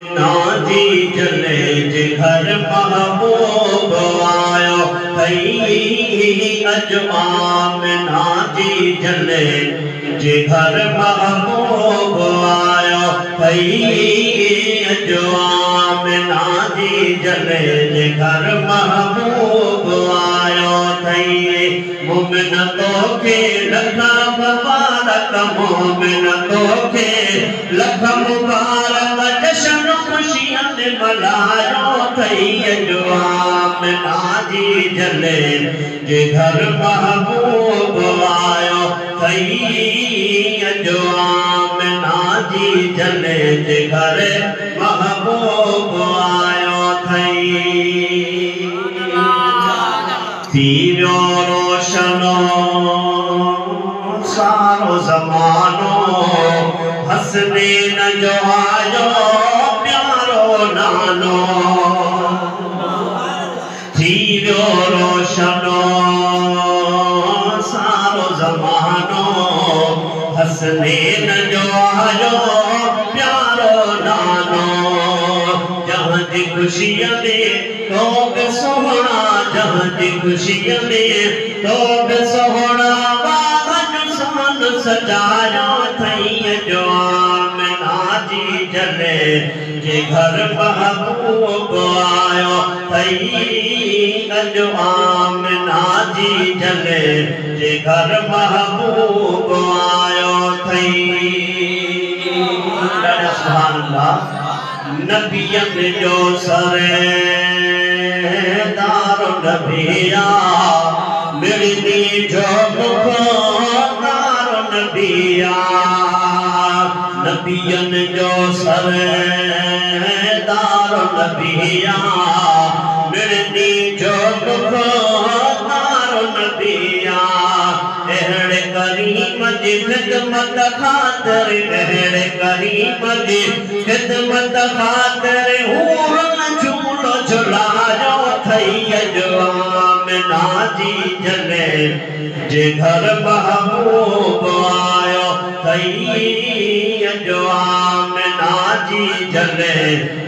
Nazi जले जे घर महबूब आयो थई अजमाम नाजी जले जे घर महबूब आयो थई अजमाम नाजी जले जे घर महबूब आयो थई मोमिन तोखे लखा मुबारक मोमिन तोखे लख मुबारक जश्न खुशियां ने मनायो थई अजमाम नाजी जले जे घर महबूब आयो थई अजमाम नाजी जले जे घर महबूब आयो थई थीरो रोशनो सारो ज़मानो हसनैन जो आयो नानो थीरो रोशनो सारो ज़मानो हसनैन जो आयो प्यारो नानो जहां दी खुशियां में तो बे सोहना जहां दी खुशियां में तो बे सोहना सान सजायो थई अजमाम नाजी जले जे घर महबूब आयो थई अजमाम नाजी जले जे घर महबूब आयो थई सुभान अल्लाह नबियन जो सरदार नबिया मिलनी जो मुख्तार नबिया नबियन जो सरदार नबिया मिलनी जो मुख्तार नबिया अहड़े करीम जी खिदमत खातिर अहड़े करीम जी खिदमत खातिर हूरन झूलो झुलायो थई अजमाम नाजी जले जे घर महबूब आयो थई अजमाम नाजी जले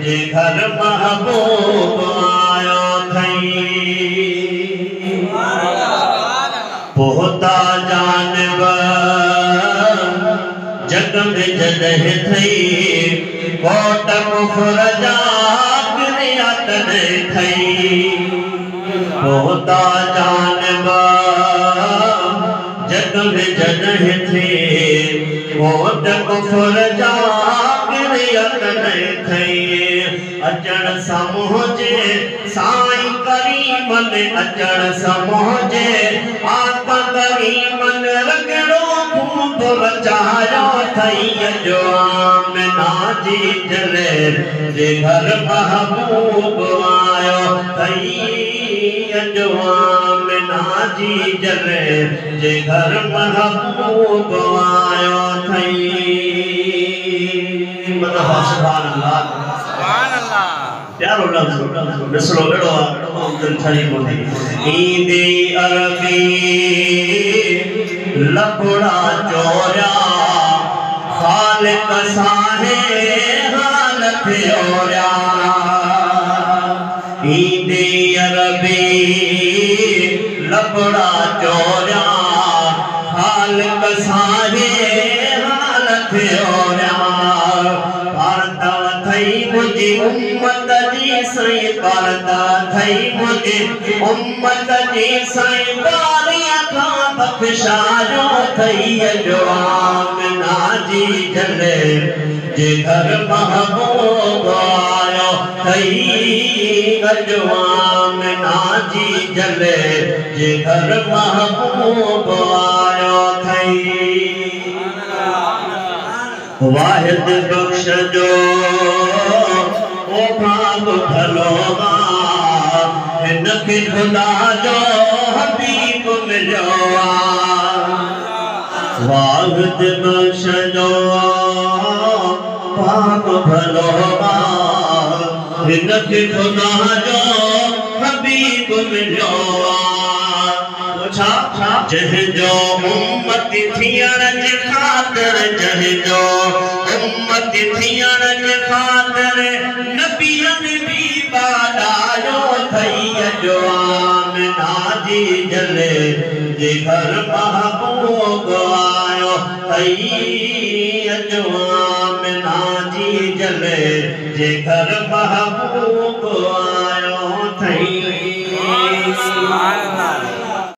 जे घर महबूब आयो थई पोहता जानवर जग में जदह थई कोट कुफर जा गिरियत ने थई पोहता जानवर जग में जदह थी कोट कुफर जा गिरियत ने थई अचण समूजे साईं करीमन अचण समूजे आका करीमन रगड़ो खूब रचायो थई अजमाम नाजी जले जे घर महबूब आयो थई अजमाम नाजी जले जे घर महबूब आयो थई सुभान अल्लाह प्यारो लफ्ज़ मिसलो एड़ो दिल ठरी कोन्हे ईंदे अरबी लपड़ा चोरिया खालिक साहे हाल थियोरिया ईंदे अरबी लपड़ा चोरिया खालिक साहे हाल थियोरिया मुझे उम्मत जी साईं परदा थई मुझे उम्मत जी साईं बारियां खां बख्शायो थई अजमाम नाजी जले जे घर महबूब आयो थई अजमाम नाजी जले जे घर महबूब आयो थई वाहिद बख्श जो ओ भाग भलोगा इनके खुदा जो हबीब मिलो वाहिद बख्श जो भाग भलोगा इनके खुदा जो हबीब मिलो जंहिंजो उम्मत थियण जे ख़ातिर जंहिंजो उम्मत थियण जे ख़ातिर नबियनि बि बाॾायो अथई अॼु आमिना जी जले जे घर महबूब आयो अथई अॼु आमिना जी जले जे घर महबूब आयो अथई